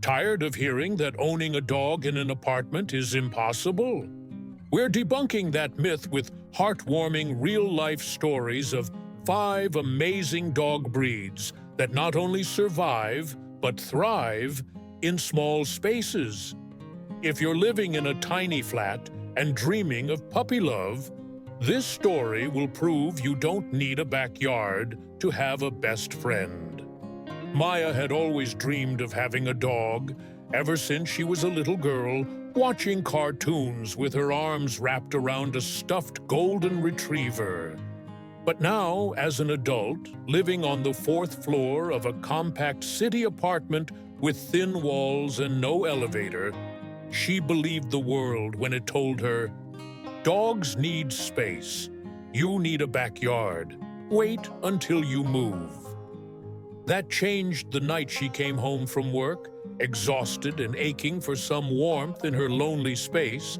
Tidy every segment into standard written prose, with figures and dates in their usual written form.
Tired of hearing that owning a dog in an apartment is impossible? We're debunking that myth with heartwarming real-life stories of 5 amazing dog breeds that not only survive, but thrive in small spaces. If you're living in a tiny flat and dreaming of puppy love, this story will prove you don't need a backyard to have a best friend. Maya had always dreamed of having a dog ever since she was a little girl, watching cartoons with her arms wrapped around a stuffed golden retriever. But now, as an adult, living on the 4th floor of a compact city apartment with thin walls and no elevator, she believed the world when it told her, "Dogs need space. You need a backyard. Wait until you move." That changed the night she came home from work, exhausted and aching for some warmth in her lonely space,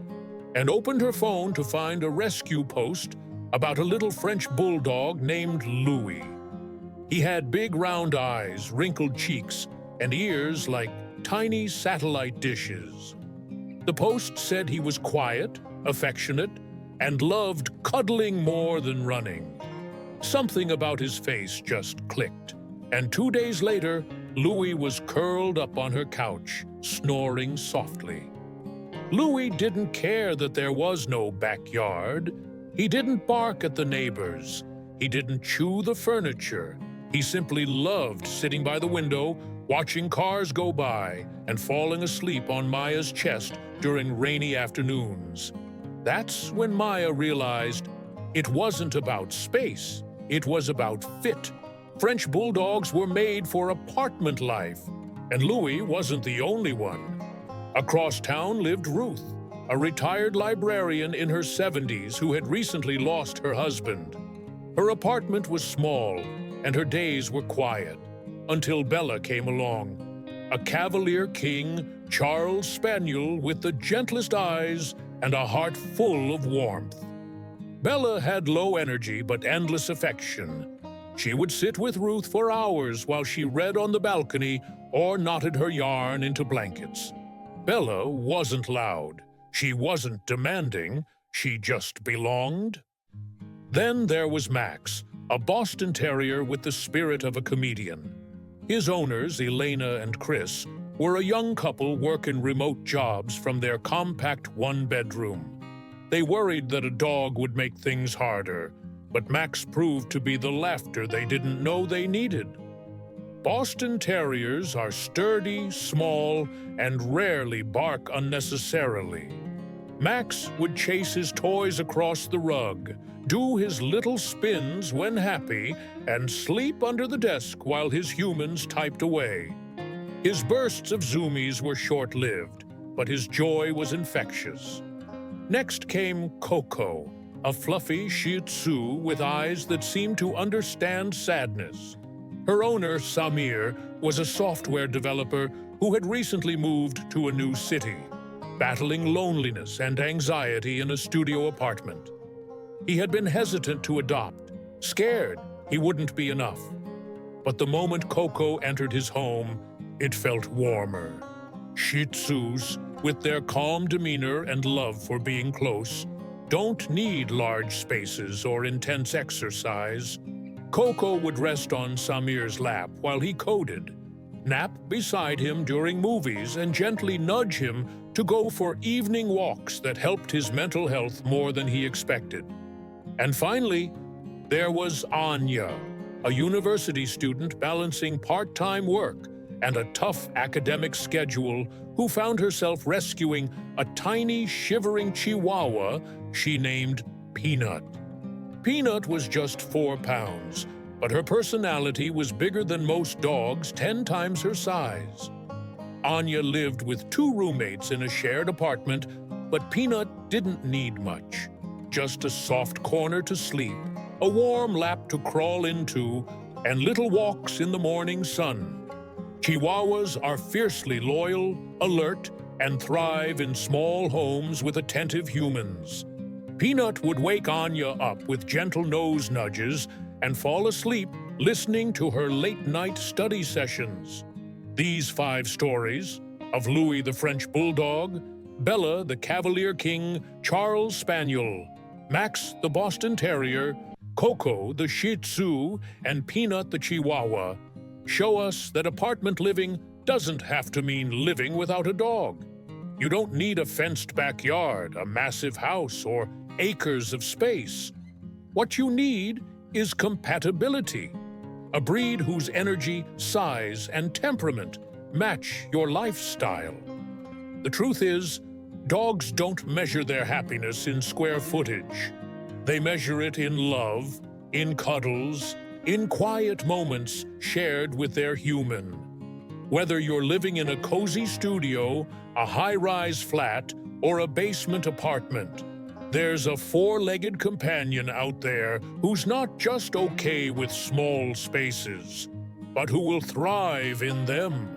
and opened her phone to find a rescue post about a little French bulldog named Louie. He had big round eyes, wrinkled cheeks, and ears like tiny satellite dishes. The post said he was quiet, affectionate, and loved cuddling more than running. Something about his face just clicked, and 2 days later, Louie was curled up on her couch, snoring softly. Louie didn't care that there was no backyard. He didn't bark at the neighbors. He didn't chew the furniture. He simply loved sitting by the window, watching cars go by, and falling asleep on Maya's chest during rainy afternoons. That's when Maya realized it wasn't about space, it was about fit. French bulldogs were made for apartment life, and Louie wasn't the only one. Across town lived Ruth, a retired librarian in her 70s who had recently lost her husband. Her apartment was small, and her days were quiet, until Bella came along, a Cavalier King Charles Spaniel with the gentlest eyes and a heart full of warmth. Bella had low energy but endless affection. She would sit with Ruth for hours while she read on the balcony or knotted her yarn into blankets. Bella wasn't loud. She wasn't demanding. She just belonged. Then there was Max, a Boston Terrier with the spirit of a comedian. His owners, Elena and Chris, were a young couple working remote jobs from their compact one-bedroom. They worried that a dog would make things harder, but Max proved to be the laughter they didn't know they needed. Boston Terriers are sturdy, small, and rarely bark unnecessarily. Max would chase his toys across the rug, do his little spins when happy, and sleep under the desk while his humans typed away. His bursts of zoomies were short-lived, but his joy was infectious. Next came Coco, a fluffy Shih Tzu with eyes that seemed to understand sadness. Her owner, Samir, was a software developer who had recently moved to a new city, battling loneliness and anxiety in a studio apartment. He had been hesitant to adopt, scared he wouldn't be enough. But the moment Coco entered his home, it felt warmer. Shih Tzus, with their calm demeanor and love for being close, don't need large spaces or intense exercise. Coco would rest on Samir's lap while he coded, nap beside him during movies, and gently nudge him to go for evening walks that helped his mental health more than he expected. And finally, there was Anya, a university student balancing part-time work and a tough academic schedule who found herself rescuing a tiny, shivering Chihuahua she named Peanut. Peanut was just 4 pounds, but her personality was bigger than most dogs, 10 times her size. Anya lived with 2 roommates in a shared apartment, but Peanut didn't need much. Just a soft corner to sleep, a warm lap to crawl into, and little walks in the morning sun. Chihuahuas are fiercely loyal, alert, and thrive in small homes with attentive humans. Peanut would wake Anya up with gentle nose nudges and fall asleep listening to her late-night study sessions. These 5 stories, of Louie the French Bulldog, Bella the Cavalier King Charles Spaniel, Max the Boston Terrier, Coco the Shih Tzu, and Peanut the Chihuahua show us that apartment living doesn't have to mean living without a dog. You don't need a fenced backyard, a massive house, or acres of space. What you need is compatibility, a breed whose energy, size, and temperament match your lifestyle. The truth is, dogs don't measure their happiness in square footage. They measure it in love, in cuddles, in quiet moments shared with their human. Whether you're living in a cozy studio, a high-rise flat, or a basement apartment, there's a four-legged companion out there who's not just okay with small spaces, but who will thrive in them.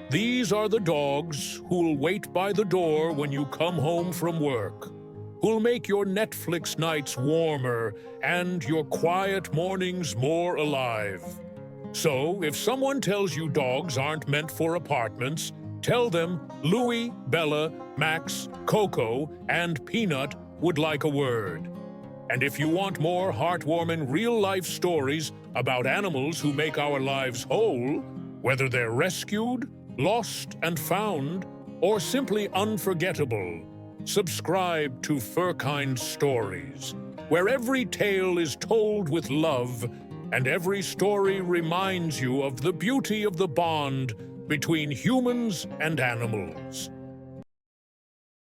These are the dogs who'll wait by the door when you come home from work, who'll make your Netflix nights warmer and your quiet mornings more alive. So, if someone tells you dogs aren't meant for apartments, tell them Louie, Bella, Max, Coco, and Peanut would like a word. And if you want more heartwarming real-life stories about animals who make our lives whole, whether they're rescued, lost and found, or simply unforgettable, subscribe to Furkind Stories, where every tale is told with love and every story reminds you of the beauty of the bond between humans and animals.